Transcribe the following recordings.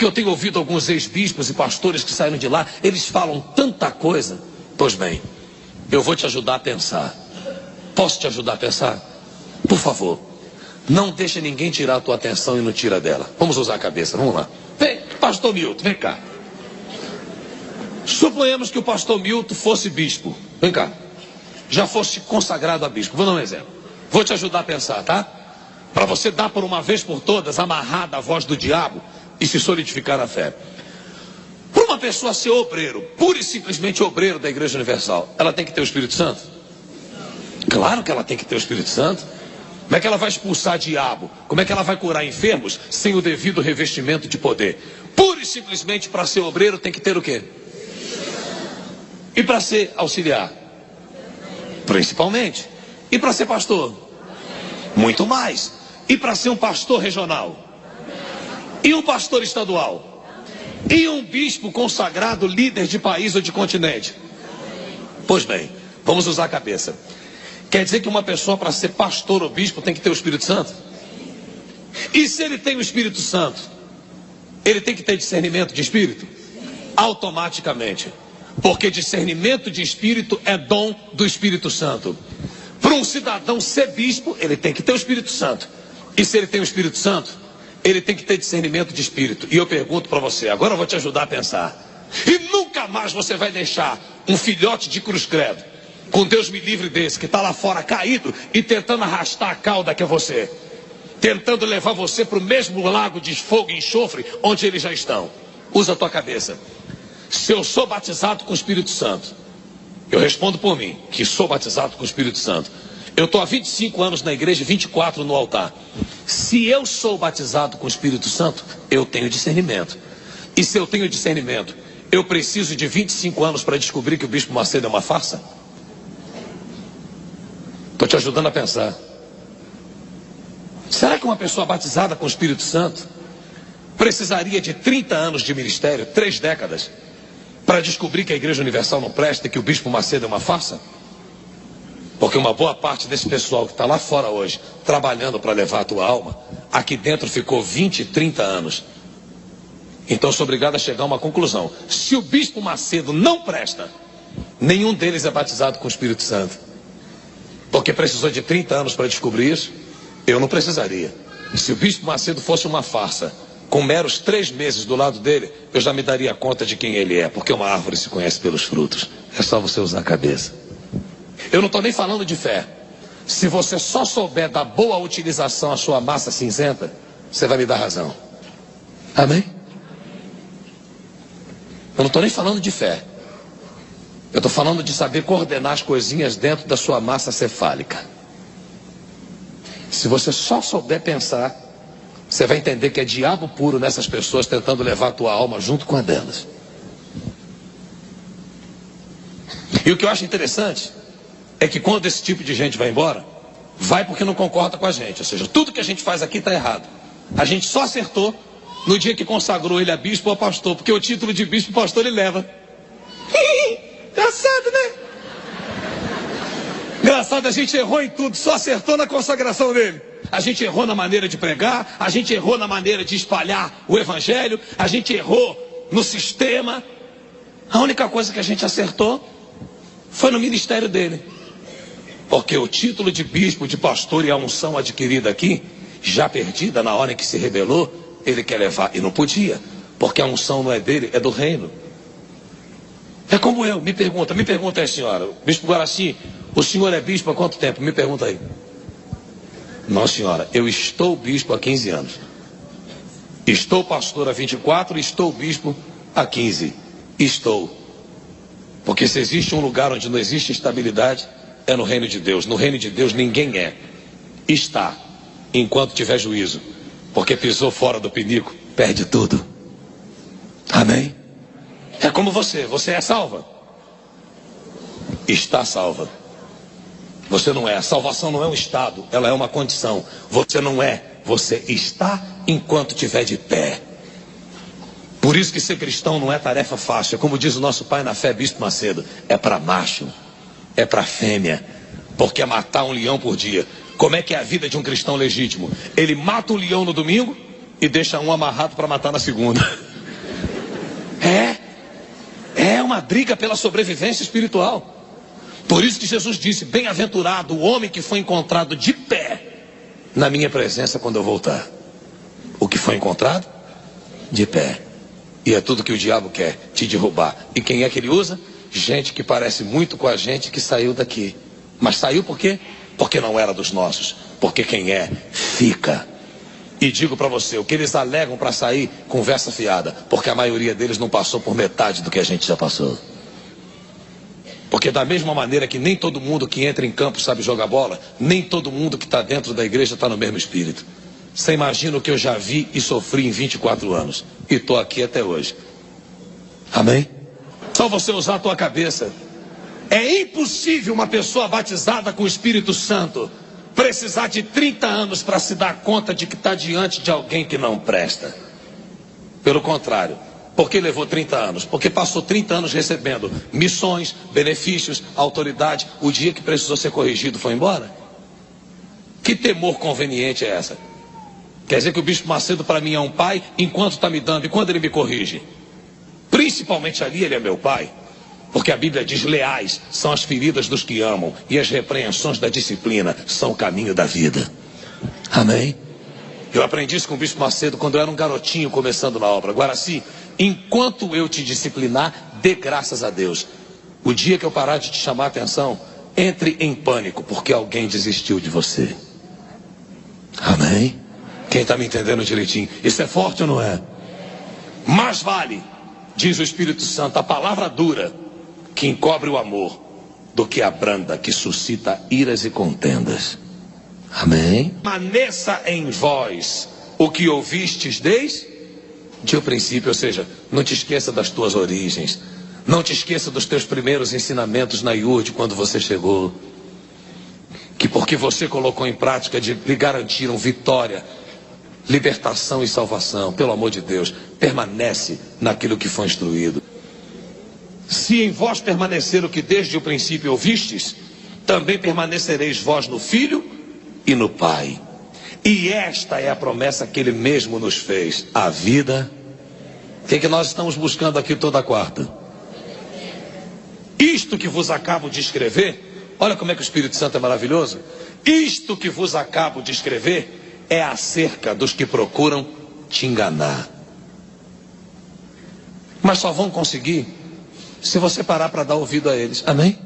Porque eu tenho ouvido alguns ex-bispos e pastores que saíram de lá, eles falam tanta coisa. Pois bem, eu vou te ajudar a pensar. Posso te ajudar a pensar? Por favor, não deixe ninguém tirar a tua atenção e não tira dela. Vamos usar a cabeça, vamos lá. Vem, pastor Milton, vem cá. Suponhamos que o pastor Milton fosse bispo. Vem cá. Já fosse consagrado a bispo. Vou dar um exemplo. Vou te ajudar a pensar, tá? Para você dar por uma vez por todas, amarrada a voz do diabo e se solidificar a fé. Para uma pessoa ser obreiro, pura e simplesmente obreiro da Igreja Universal, ela tem que ter o Espírito Santo? Claro que ela tem que ter o Espírito Santo. Como é que ela vai expulsar diabo? Como é que ela vai curar enfermos sem o devido revestimento de poder? Pura e simplesmente para ser obreiro tem que ter o quê? E para ser auxiliar? Principalmente. E para ser pastor? Muito mais. E para ser um pastor regional? E um pastor estadual? E um bispo consagrado, líder de país ou de continente? Pois bem, vamos usar a cabeça. Quer dizer que uma pessoa para ser pastor ou bispo tem que ter o Espírito Santo? E se ele tem o Espírito Santo, ele tem que ter discernimento de espírito? Automaticamente. Porque discernimento de espírito é dom do Espírito Santo. Para um cidadão ser bispo, ele tem que ter o Espírito Santo. E se ele tem o Espírito Santo, ele tem que ter discernimento de espírito. E eu pergunto para você, agora eu vou te ajudar a pensar. E nunca mais você vai deixar um filhote de cruz credo, com Deus me livre desse, que está lá fora caído e tentando arrastar a cauda que é você, tentando levar você para o mesmo lago de fogo e enxofre onde eles já estão. Usa a tua cabeça. Se eu sou batizado com o Espírito Santo, eu respondo por mim, que sou batizado com o Espírito Santo. Eu estou há 25 anos na igreja, 24 no altar. Se eu sou batizado com o Espírito Santo, eu tenho discernimento. E se eu tenho discernimento, eu preciso de 25 anos para descobrir que o Bispo Macedo é uma farsa? Estou te ajudando a pensar. Será que uma pessoa batizada com o Espírito Santo precisaria de 30 anos de ministério, 3 décadas, para descobrir que a Igreja Universal não presta e que o Bispo Macedo é uma farsa? Porque uma boa parte desse pessoal que está lá fora hoje, trabalhando para levar a tua alma, aqui dentro ficou 20, 30 anos. Então sou obrigado a chegar a uma conclusão. Se o Bispo Macedo não presta, nenhum deles é batizado com o Espírito Santo. Porque precisou de 30 anos para descobrir isso, eu não precisaria. Se o Bispo Macedo fosse uma farsa, com meros 3 meses do lado dele, eu já me daria conta de quem ele é, porque uma árvore se conhece pelos frutos. É só você usar a cabeça. Eu não estou nem falando de fé. Se você só souber dar boa utilização à sua massa cinzenta, você vai me dar razão. Amém? Eu não estou nem falando de fé. Eu estou falando de saber coordenar as coisinhas dentro da sua massa cefálica. Se você só souber pensar, você vai entender que é diabo puro nessas pessoas tentando levar a tua alma junto com a delas. E o que eu acho interessante é que quando esse tipo de gente vai embora, vai porque não concorda com a gente. Ou seja, tudo que a gente faz aqui está errado. A gente só acertou no dia que consagrou ele a bispo ou a pastor, porque o título de bispo e pastor ele leva. Engraçado, né? Engraçado, a gente errou em tudo, só acertou na consagração dele. A gente errou na maneira de pregar, a gente errou na maneira de espalhar o evangelho, a gente errou no sistema. A única coisa que a gente acertou foi no ministério dele. Porque o título de bispo, de pastor e a unção adquirida aqui, já perdida na hora em que se rebelou, ele quer levar. E não podia, porque a unção não é dele, é do reino. É como eu, me pergunta aí, senhora, bispo Guaraci, o senhor é bispo há quanto tempo? Me pergunta aí. Não, senhora, eu estou bispo há 15 anos. Estou pastor há 24 e estou bispo há 15. Estou. Porque se existe um lugar onde não existe estabilidade, é no reino de Deus. No reino de Deus ninguém é. Está, enquanto tiver juízo. Porque pisou fora do pinico, perde tudo. Amém? É como você é salva. Está salva. Você não é. A salvação não é um estado, ela é uma condição. Você não é. Você está enquanto tiver de pé. Por isso que ser cristão não é tarefa fácil. É como diz o nosso pai na fé, Bispo Macedo. É para macho. É para fêmea. Porque é matar um leão por dia. Como é que é a vida de um cristão legítimo? Ele mata um leão no domingo e deixa um amarrado para matar na segunda. É uma briga pela sobrevivência espiritual. Por isso que Jesus disse: bem-aventurado o homem que foi encontrado de pé na minha presença quando eu voltar. O que foi encontrado? De pé. E é tudo que o diabo quer, te derrubar. E quem é que ele usa? Gente que parece muito com a gente que saiu daqui. Mas saiu por quê? Porque não era dos nossos. Porque quem é, fica. E digo para você, o que eles alegam para sair, conversa fiada. Porque a maioria deles não passou por metade do que a gente já passou. Porque da mesma maneira que nem todo mundo que entra em campo sabe jogar bola, nem todo mundo que está dentro da igreja está no mesmo espírito. Você imagina o que eu já vi e sofri em 24 anos. E estou aqui até hoje. Amém? Só você usar a tua cabeça. É impossível uma pessoa batizada com o Espírito Santo precisar de 30 anos para se dar conta de que está diante de alguém que não presta. Pelo contrário. Por que levou 30 anos? Porque passou 30 anos recebendo missões, benefícios, autoridade. O dia que precisou ser corrigido foi embora. Que temor conveniente é essa? Quer dizer que o Bispo Macedo para mim é um pai enquanto está me dando e quando ele me corrige? Principalmente ali ele é meu pai. Porque a Bíblia diz: leais são as feridas dos que amam e as repreensões da disciplina são o caminho da vida. Amém? Eu aprendi isso com o Bispo Macedo quando eu era um garotinho começando na obra. Guaraci, enquanto eu te disciplinar, dê graças a Deus. O dia que eu parar de te chamar a atenção, entre em pânico, porque alguém desistiu de você. Amém? Quem está me entendendo direitinho? Isso é forte ou não é? Mais vale, diz o Espírito Santo, a palavra dura que encobre o amor, do que a branda que suscita iras e contendas. Amém? Permaneça em vós o que ouvistes desde o princípio, ou seja, não te esqueça das tuas origens, não te esqueça dos teus primeiros ensinamentos na IURD quando você chegou, que porque você colocou em prática lhe garantiram vitória, libertação e salvação. Pelo amor de Deus, permanece naquilo que foi instruído. Se em vós permanecer o que desde o princípio ouvistes, também permanecereis vós no Filho e no Pai. E esta é a promessa que Ele mesmo nos fez, a vida. O que nós estamos buscando aqui toda quarta? Isto que vos acabo de escrever, olha como é que o Espírito Santo é maravilhoso. Isto que vos acabo de escrever é acerca dos que procuram te enganar. Mas só vão conseguir se você parar para dar ouvido a eles. Amém?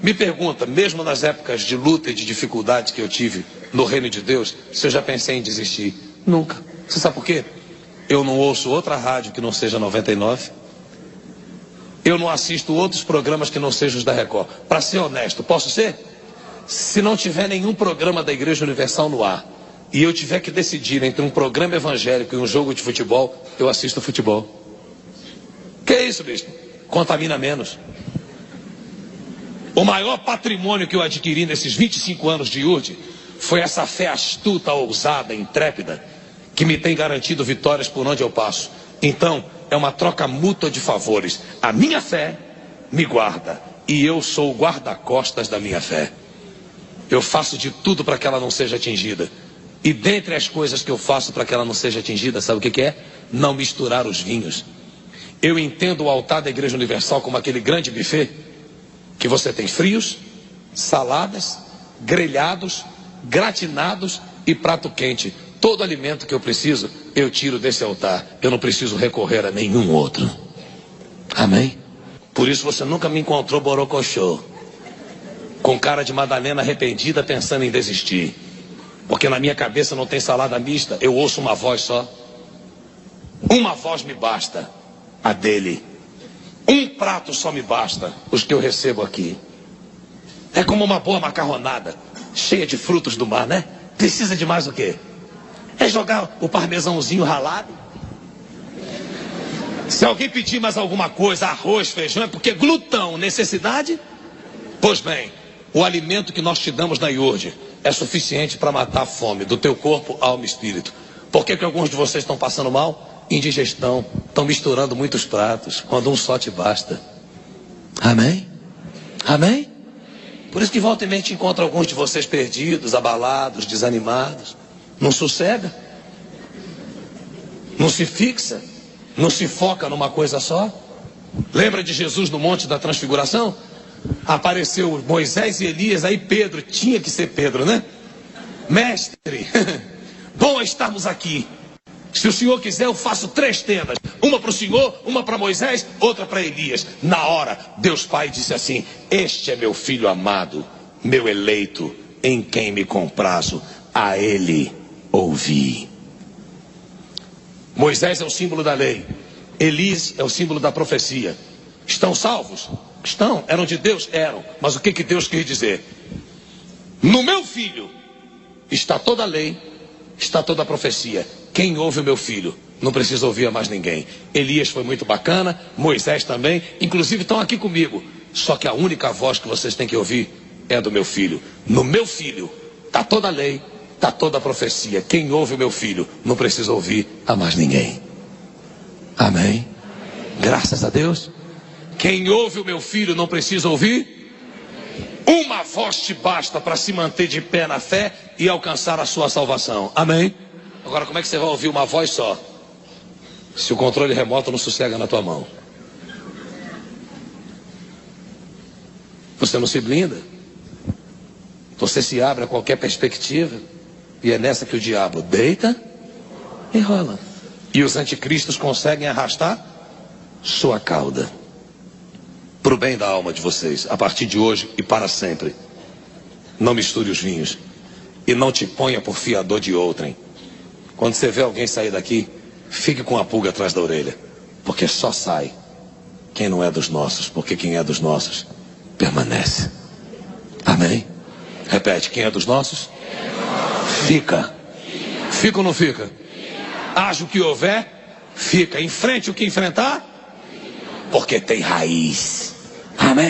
Me pergunta, mesmo nas épocas de luta e de dificuldade que eu tive no reino de Deus, se eu já pensei em desistir. Nunca. Você sabe por quê? Eu não ouço outra rádio que não seja 99. Eu não assisto outros programas que não sejam os da Record. Para ser honesto, posso ser? Se não tiver nenhum programa da Igreja Universal no ar, e eu tiver que decidir entre um programa evangélico e um jogo de futebol, eu assisto futebol. Que é isso, bispo? Contamina menos. O maior patrimônio que eu adquiri nesses 25 anos de IURD foi essa fé astuta, ousada, intrépida, que me tem garantido vitórias por onde eu passo. Então, é uma troca mútua de favores. A minha fé me guarda e eu sou o guarda-costas da minha fé. Eu faço de tudo para que ela não seja atingida. E dentre as coisas que eu faço para que ela não seja atingida, sabe o que é? Não misturar os vinhos. Eu entendo o altar da Igreja Universal como aquele grande buffet que você tem frios, saladas, grelhados, gratinados e prato quente. Todo alimento que eu preciso, eu tiro desse altar. Eu não preciso recorrer a nenhum outro. Amém? Por isso você nunca me encontrou borocochô, com cara de Madalena arrependida pensando em desistir. Porque na minha cabeça não tem salada mista, eu ouço uma voz só. Uma voz me basta, a dele. Um prato só me basta, os que eu recebo aqui. É como uma boa macarronada, cheia de frutos do mar, né? Precisa de mais o quê? É jogar o parmesãozinho ralado. Se alguém pedir mais alguma coisa, arroz, feijão, é porque glutão, necessidade? Pois bem, o alimento que nós te damos na IURD é suficiente para matar a fome do teu corpo, alma e espírito. Por que alguns de vocês estão passando mal? Indigestão, estão misturando muitos pratos, quando um só te basta. Amém? Amém? Por isso que volta e meia te encontra alguns de vocês perdidos, abalados, desanimados. Não sossega. Não se fixa. Não se foca numa coisa só. Lembra de Jesus no Monte da Transfiguração? Apareceu Moisés e Elias, aí Pedro, tinha que ser Pedro, né? Mestre, bom é estarmos aqui. Se o senhor quiser, eu faço 3 tendas. Uma para o senhor, uma para Moisés, outra para Elias. Na hora, Deus Pai disse assim: este é meu filho amado, meu eleito, em quem me comprazo, a ele ouvi. Moisés é o símbolo da lei, Elias é o símbolo da profecia. Estão salvos? Estão. Eram de Deus? Eram. Mas o que Deus quis dizer? No meu filho está toda a lei, está toda a profecia. Quem ouve o meu filho não precisa ouvir a mais ninguém. Elias foi muito bacana, Moisés também, inclusive estão aqui comigo. Só que a única voz que vocês têm que ouvir é a do meu filho. No meu filho está toda a lei, está toda a profecia. Quem ouve o meu filho não precisa ouvir a mais ninguém. Amém? Graças a Deus. Quem ouve o meu filho não precisa ouvir. Uma voz te basta para se manter de pé na fé e alcançar a sua salvação. Amém? Agora, como é que você vai ouvir uma voz só, se o controle remoto não sossega na tua mão? Você não se blinda. Você se abre a qualquer perspectiva. E é nessa que o diabo deita e rola. E os anticristos conseguem arrastar sua cauda. Para o bem da alma de vocês, a partir de hoje e para sempre, não misture os vinhos. E não te ponha por fiador de outrem. Quando você vê alguém sair daqui, fique com a pulga atrás da orelha. Porque só sai quem não é dos nossos. Porque quem é dos nossos, permanece. Amém? Repete, quem é dos nossos? Fica. Fica ou não fica? Haja o que houver, fica. Enfrente o que enfrentar, porque tem raiz.